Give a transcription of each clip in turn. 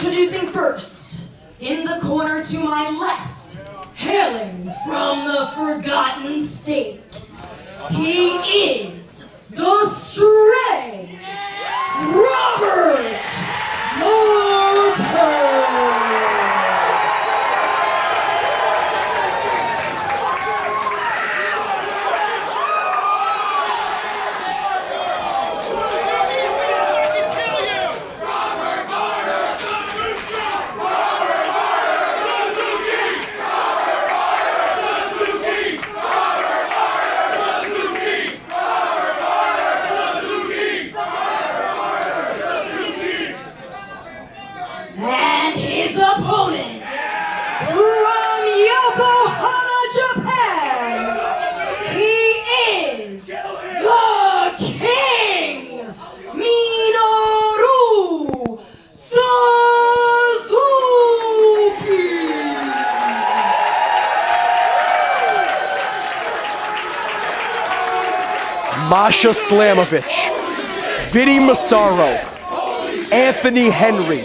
Introducing first, in the corner to my left, hailing from the Forgotten State, he is the Stray, Robert Martyr. And his opponent, from Yokohama, Japan, he is the King, Minoru Suzuki. Masha Slamovich, Vinny Massaro, Anthony Henry.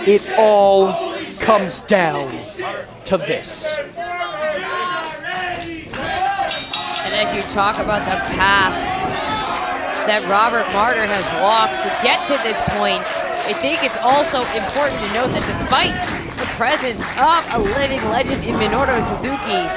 It all comes down to this. And as you talk about the path that Robert Martyr has walked to get to this point, I think it's also important to note that despite the presence of a living legend in Minoru Suzuki,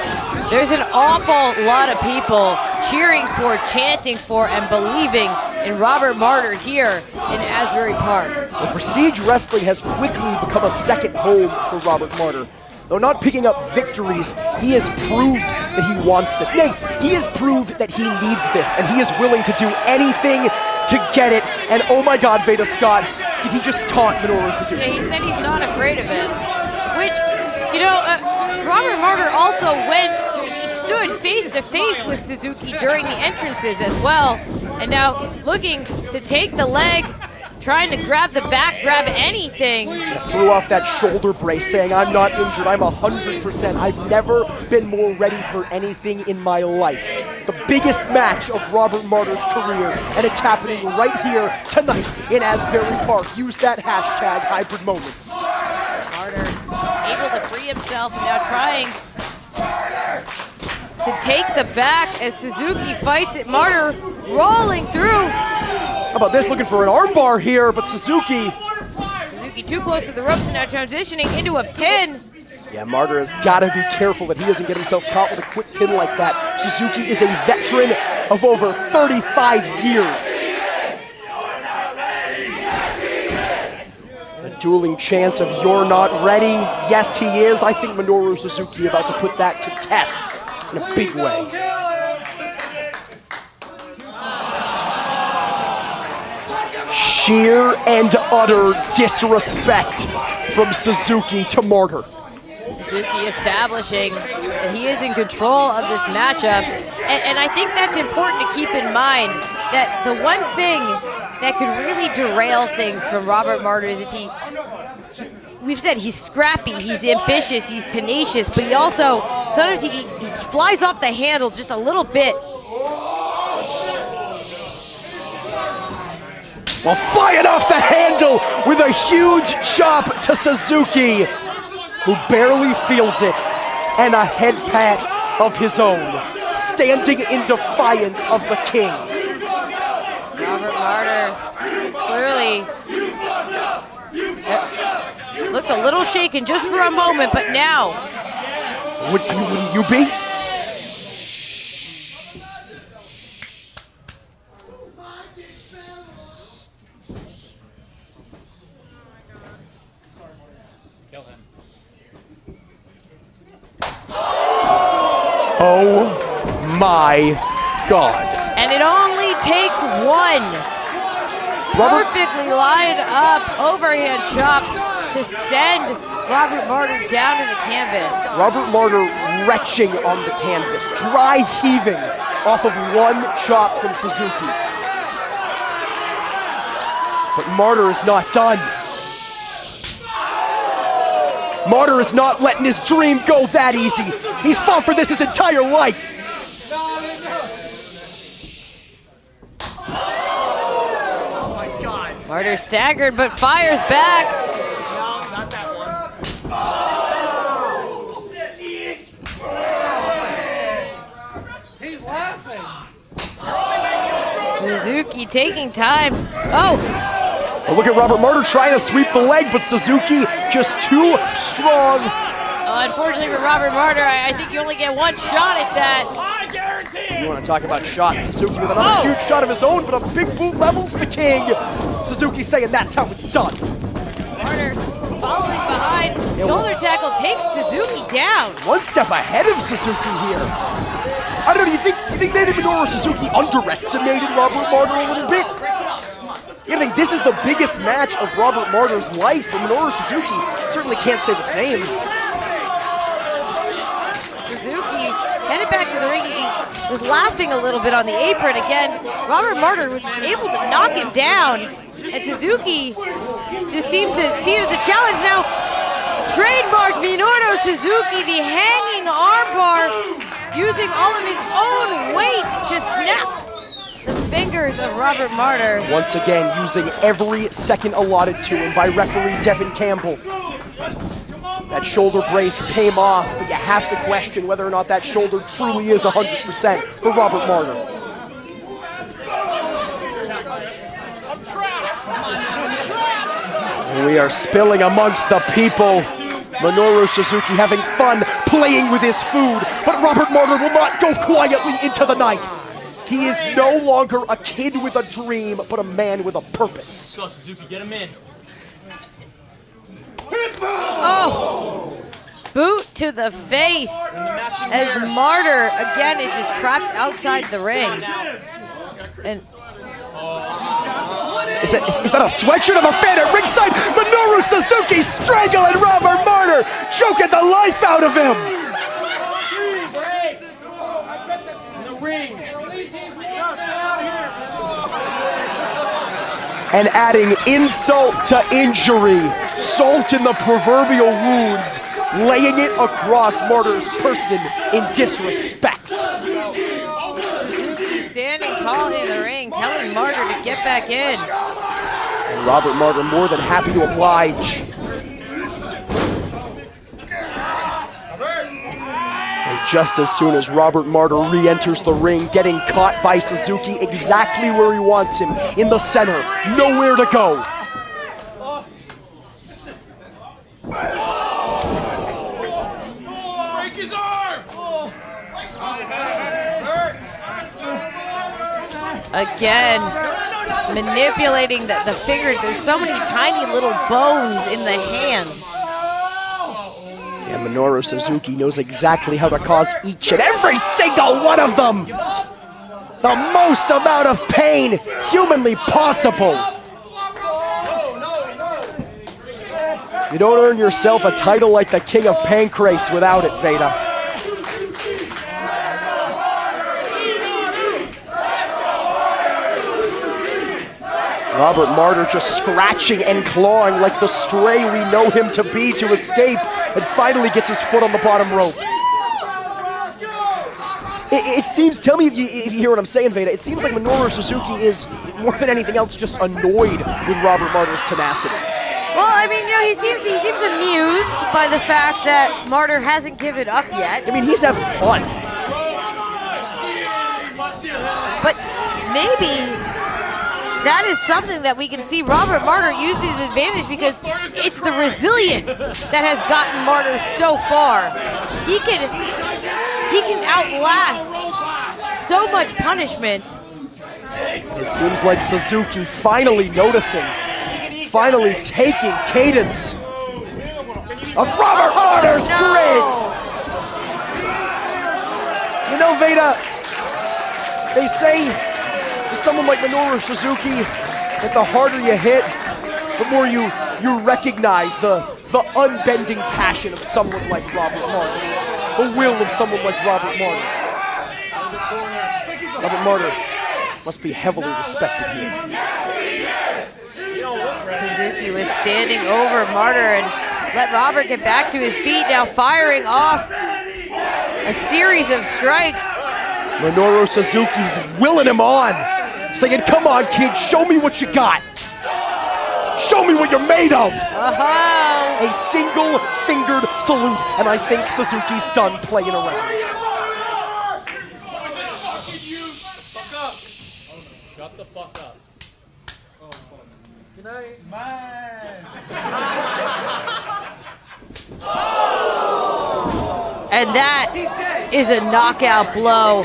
there's an awful lot of people cheering for, chanting for, and believing in Robert Martyr here in Asbury Park. The Prestige Wrestling has quickly become a second home for Robert Martyr. Though not picking up victories, he has proved that he wants this. Nay, he has proved that he needs this, and he is willing to do anything to get it. And oh my God, Veda Scott, did he just taunt Minoru Suzuki? Yeah, he said he's not afraid of it. Which, you know, Robert Martyr also stood face to face with Suzuki during the entrances as well. And now looking to take the leg, trying to grab the back, grab anything. He threw off that shoulder brace saying, I'm not injured, I'm 100%. I've never been more ready for anything in my life. The biggest match of Robert Martyr's career, and it's happening right here tonight in Asbury Park. Use that hashtag hybrid moments. Martyr able to free himself and now trying to take the back as Suzuki fights it. Martyr rolling through. How about this, looking for an armbar here, but Suzuki too close to the ropes and now transitioning into a pin. Yeah, Martyr has got to be careful that he doesn't get himself caught with a quick pin like that. Suzuki is a veteran of over 35 years. The dueling chants of "you're not ready." Yes, he is. I think Minoru Suzuki about to put that to test in a big way. Sheer and utter disrespect from Suzuki to Martyr. Suzuki establishing that he is in control of this matchup. And I think that's important to keep in mind, that the one thing that could really derail things from Robert Martyr is if we've said he's scrappy, he's ambitious, he's tenacious, but he also, sometimes he flies off the handle just a little bit. Well, flying off the handle with a huge chop to Suzuki, who barely feels it, and a head pat of his own, standing in defiance of the king. Robert Martyr clearly looked a little shaken just for a moment, but now. Would you be? Oh my God. And it only takes one perfectly lined up overhand chop to send Robert Martyr down to the canvas. Robert Martyr retching on the canvas, dry heaving off of one chop from Suzuki. But Martyr is not done. Martyr is not letting his dream go that easy. He's fought for this his entire life. Martyr staggered but fires back. Suzuki taking time. Oh! Well, look at Robert Martyr trying to sweep the leg, but Suzuki just too strong. Unfortunately for Robert Martyr, I think you only get one shot at that. You want to talk about shots? Suzuki with another huge shot of his own, but a big boot levels the king. Suzuki saying that's how it's done. Martyr following behind. Shoulder tackle takes Suzuki down. One step ahead of Suzuki here. I don't know, do you think maybe Minoru Suzuki underestimated Robert Martyr a little bit? I think this is the biggest match of Robert Martyr's life, and Minoru Suzuki certainly can't say the same. Suzuki headed back to the ring. He was laughing a little bit on the apron. Again, Robert Martyr was able to knock him down, and Suzuki just seemed to see it as a challenge. Now, trademark Minoru Suzuki, the hanging armbar, using all of his own weight to snap the fingers of Robert Martyr. Once again, using every second allotted to him by referee Devin Campbell. That shoulder brace came off, but you have to question whether or not that shoulder truly is 100% for Robert Martyr. We are spilling amongst the people. Minoru Suzuki having fun playing with his food, but Robert Martyr will not go quietly into the night. He is no longer a kid with a dream, but a man with a purpose. Go, Suzuki, get him in. Oh! Boot to the face as Martyr again is just trapped outside the ring. And is that a sweatshirt of a fan at ringside? Minoru Suzuki strangling Robert Martyr, choking the life out of him. In the ring. And adding insult to injury, salt in the proverbial wounds, laying it across Martyr's person in disrespect. Suzuki standing tall in the ring, telling Martyr to get back in. And Robert Martyr more than happy to oblige. And just as soon as Robert Martyr re-enters the ring, getting caught by Suzuki exactly where he wants him, in the center, nowhere to go. Break his arm! Again, manipulating the fingers. There's so many tiny little bones in the hand. Yeah, Minoru Suzuki knows exactly how to cause each and every single one of them the most amount of pain humanly possible. You don't earn yourself a title like the King of Pancrase without it, Veda. Robert Martyr just scratching and clawing like the stray we know him to be to escape, and finally gets his foot on the bottom rope. It seems, tell me if you hear what I'm saying, Veda, it seems like Minoru Suzuki is, more than anything else, just annoyed with Robert Martyr's tenacity. Well, I mean, you know, he seems amused by the fact that Martyr hasn't given up yet. I mean, he's having fun. But maybe that is something that we can see Robert Martyr use his advantage, because it's the resilience that has gotten Martyr so far. He can outlast so much punishment. It seems like Suzuki finally noticing, finally taking cadence of Robert Martyr's grid. You know, Veda, they say with someone like Minoru Suzuki that the harder you hit, the more you recognize the unbending passion of someone like Robert Martyr, the will of someone like Robert Martyr. Robert Martyr must be heavily respected here. Suzuki was standing over Martyr and let Robert get back to his feet, now firing off a series of strikes. Minoru Suzuki's willing him on, saying, come on, kid, show me what you got. Show me what you're made of. Oh. A single-fingered salute, and I think Suzuki's done playing around. Shut the fuck up. Good night. And that is a knockout blow.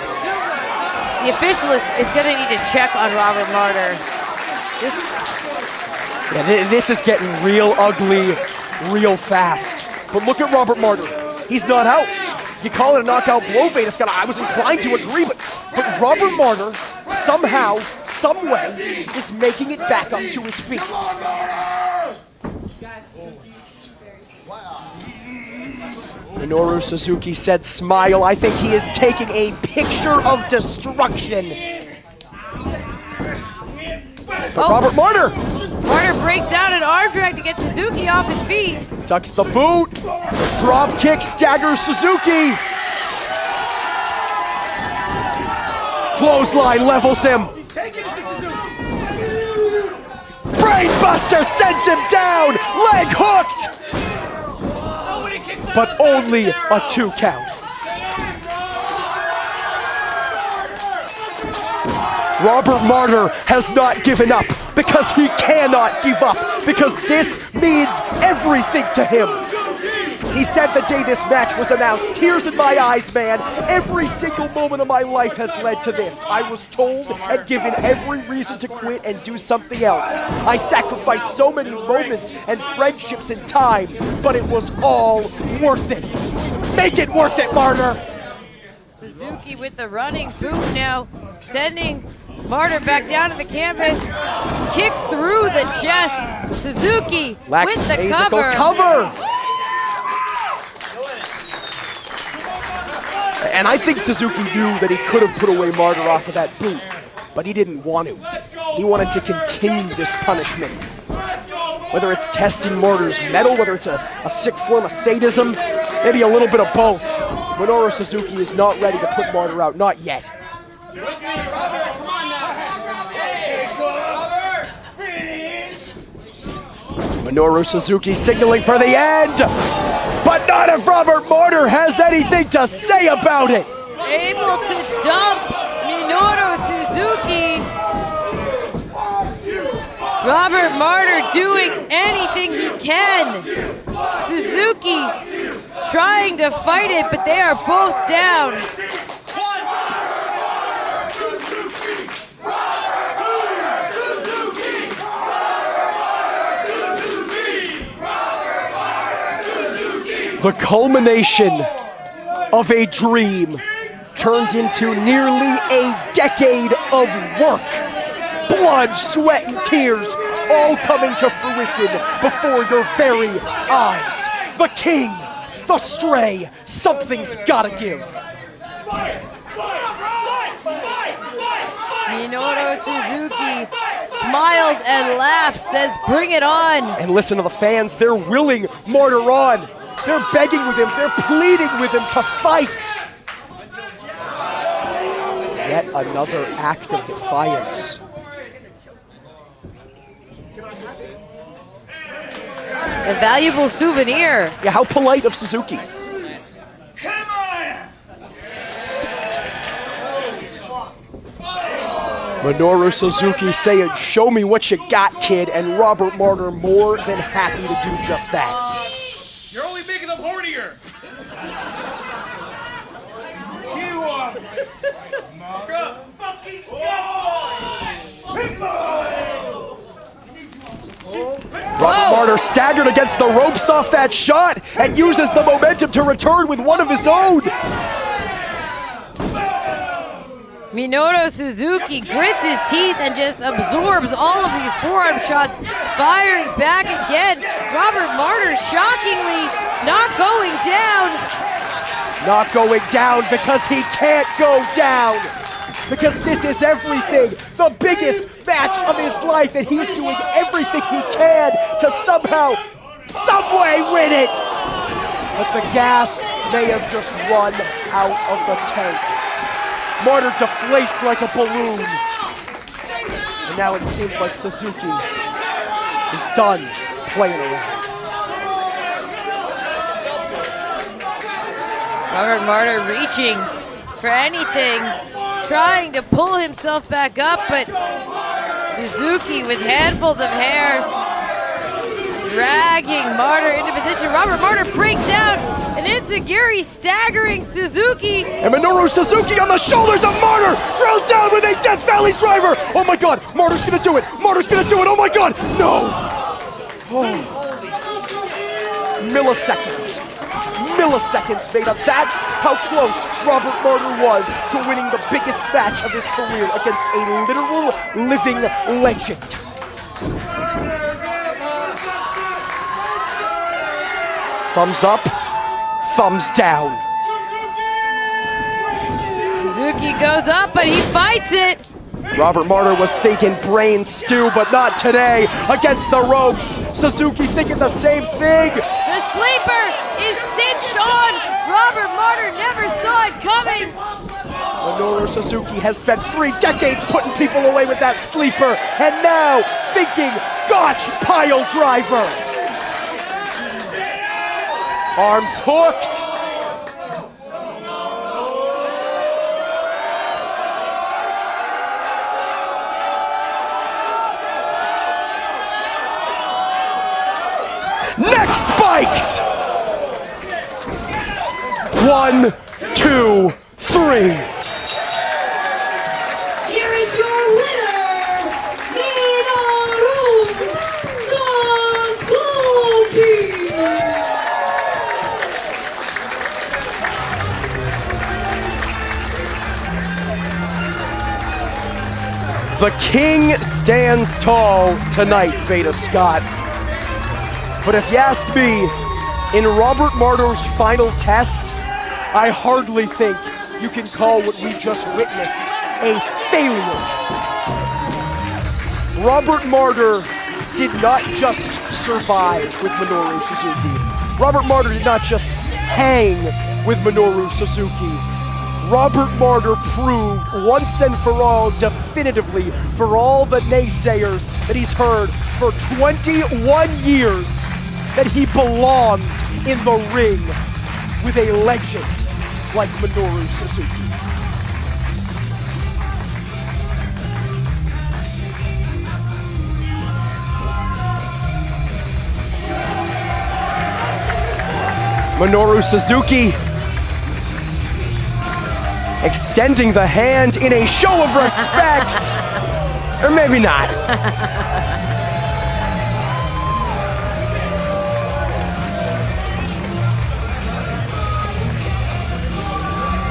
The official is going to need to check on Robert Martyr. This is getting real ugly, real fast. But look at Robert Martyr. He's not out. You call it a knockout blow, Vedas. I was inclined to agree, but Robert Martyr somehow, some way, is making it back up to his feet. Minoru Suzuki said smile. I think he is taking a picture of destruction. But Robert Martyr! Martyr breaks out an arm drag to get Suzuki off his feet. Ducks the boot. Drop kick staggers Suzuki. Clothesline levels him. Brainbuster sends him down. Leg hooked. But only a 2 count. Robert Martyr has not given up because he cannot give up, because this means everything to him. He said the day this match was announced, tears in my eyes, man. Every single moment of my life has led to this. I was told and given every reason to quit and do something else. I sacrificed so many moments and friendships and time, but it was all worth it. Make it worth it, Martyr. Suzuki with the running boot now, sending Martyr back down to the canvas. Kick through the chest. Suzuki with the cover. And I think Suzuki knew that he could have put away Martyr off of that boot, but he didn't want to. He wanted to continue this punishment. Whether it's testing Martyr's mettle, whether it's a sick form of sadism, maybe a little bit of both. Minoru Suzuki is not ready to put Martyr out, not yet. Minoru Suzuki signaling for the end, but not if Robert Martyr has anything to say about it. Able to dump Minoru Suzuki. Robert Martyr doing anything he can. Suzuki trying to fight it, but they are both down. The culmination of a dream turned into nearly a decade of work. Blood, sweat, and tears all coming to fruition before your very eyes. The king, the stray, something's gotta give. Minoru Suzuki smiles and laughs, says bring it on. And listen to the fans, they're willing Martyr on. They're begging with him, they're pleading with him to fight. Yet another act of defiance. A valuable souvenir. Yeah, how polite of Suzuki. Minoru Suzuki saying, show me what you got, kid, and Robert Martyr more than happy to do just that. You're only making them hornier. You are. Fucking Robert Martyr staggered against the ropes off that shot and uses the momentum to return with one of his own. Minoru Suzuki grits his teeth and just absorbs all of these forearm shots, firing back again. Robert Martyr shockingly not going down. Not going down because he can't go down. Because this is everything, the biggest match of his life, and he's doing everything he can to somehow, some way win it. But the gas may have just run out of the tank. Martyr deflates like a balloon. And now it seems like Suzuki is done playing around. Robert Martyr reaching for anything. trying to pull himself back up, but Suzuki with handfuls of hair dragging Martyr into position. Robert Martyr breaks down, and Enziguri staggering Suzuki. And Minoru Suzuki on the shoulders of Martyr, drilled down with a Death Valley driver. Oh my God, Martyr's gonna do it. Martyr's gonna do it. Oh my God, no. Oh. Milliseconds. Milliseconds, Veda. That's how close Robert Martyr was to winning the biggest match of his career against a literal living legend. Thumbs up, thumbs down. Suzuki goes up, but he fights it. Robert Martyr was thinking brain stew, but not today. Against the ropes, Suzuki thinking the same thing. The sleeper is cinched on. Robert Martyr never saw it coming. Minoru Suzuki has spent 3 decades putting people away with that sleeper, and now thinking, gotch pile driver. Arms hooked. Neck spiked! 1, 2, 3. Here is your winner, Minoru Suzuki. The king stands tall tonight, Veda Scott. But if you ask me, in Robert Martyr's final test, I hardly think you can call what we just witnessed a failure. Robert Martyr did not just survive with Minoru Suzuki. Robert Martyr did not just hang with Minoru Suzuki. Robert Martyr proved once and for all, definitively, for all the naysayers that he's heard for 21 years, that he belongs in the ring with a legend like Minoru Suzuki. Minoru Suzuki extending the hand in a show of respect. Or maybe not.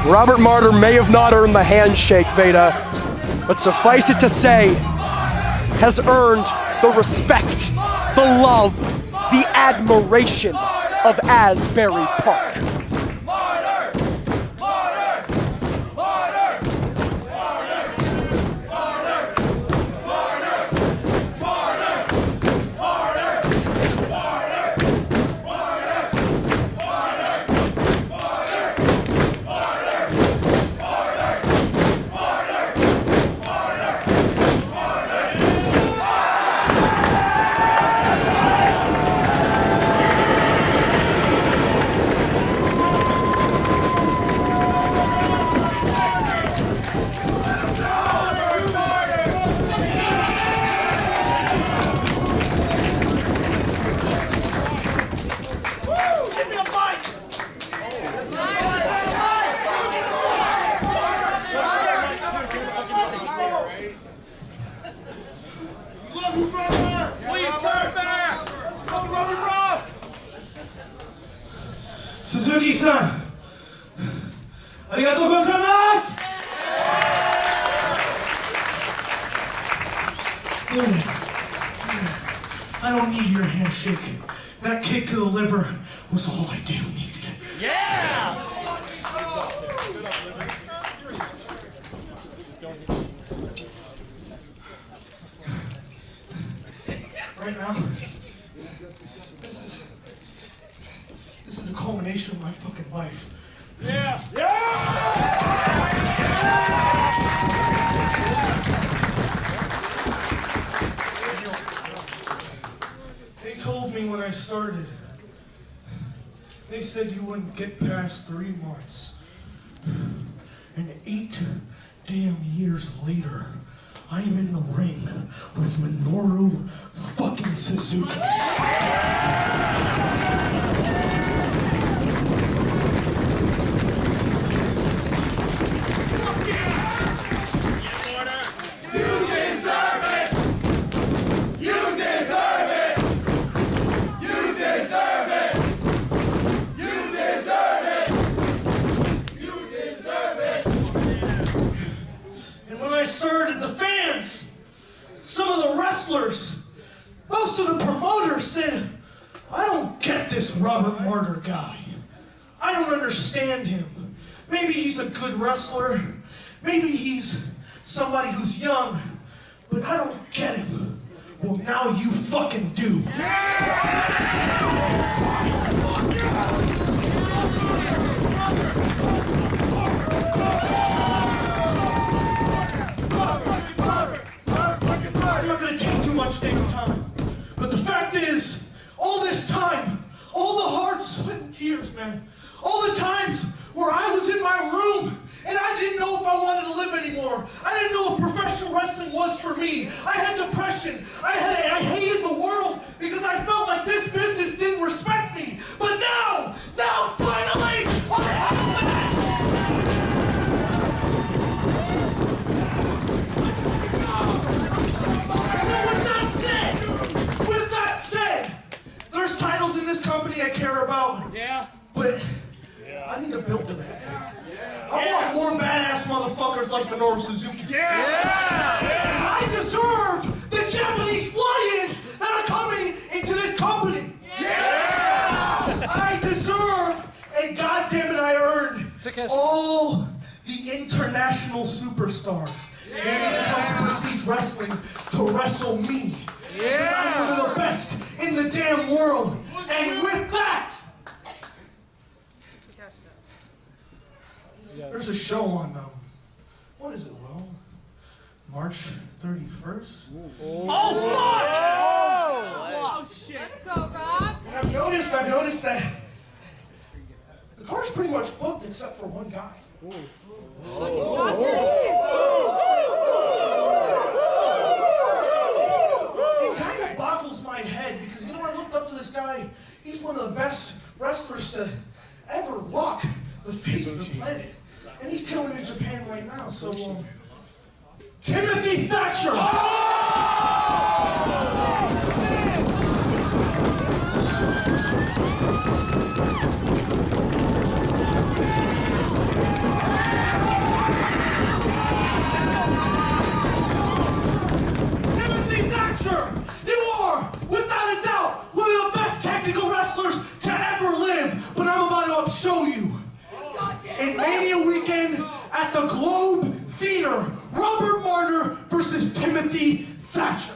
Robert Martyr may have not earned the handshake, Veda, but suffice it to say, has earned the respect, the love, the admiration of Asbury Park. Suzuki-san, arigatou gozaimasu! I don't need your handshake. That kick to the liver was all I damn needed. Yeah! Right now, this is the culmination of my fucking life. Yeah! Yeah! They told me when I started, they said you wouldn't get past 3 months. And 8 damn years later, I am in the ring with Minoru fucking Suzuki. Started the fans, some of the wrestlers, most of the promoters said, I don't get this Robert Martyr guy. I don't understand him. Maybe he's a good wrestler, maybe he's somebody who's young, but I don't get him. Well, now you fucking do. I'm not gonna take too much damn time, but the fact is, all this time, all the hard sweat and tears, man, all the times where I was in my room and I didn't know if I wanted to live anymore. I didn't know if professional wrestling was for me. I had depression. I hated the world because I felt like this business didn't respect me. But now finally, I have that! There's titles in this company I care about. Yeah. But I need to build to that. I want more badass motherfuckers like Minoru Suzuki. I deserve the Japanese fly-ins that are coming into this company. I deserve, and goddammit, I earned all the international superstars. They need to come to Prestige Wrestling to wrestle me. Because I'm one of the best in the damn world. And with that, there's a show on, what is it, Will? March 31st? Oh, fuck! Oh, shit. Let's go, Rob. And I've noticed that the car's pretty much booked except for one guy. Boggles my head because I looked up to this guy. He's one of the best wrestlers to ever walk the face of the planet, and he's killing it in Japan right now. So, Timothy Thatcher. Timothy Thatcher. You are, without a doubt, one of the best technical wrestlers to ever live, but I'm about to show you. In Mania weekend at the Globe Theater, Robert Martyr versus Timothy Thatcher.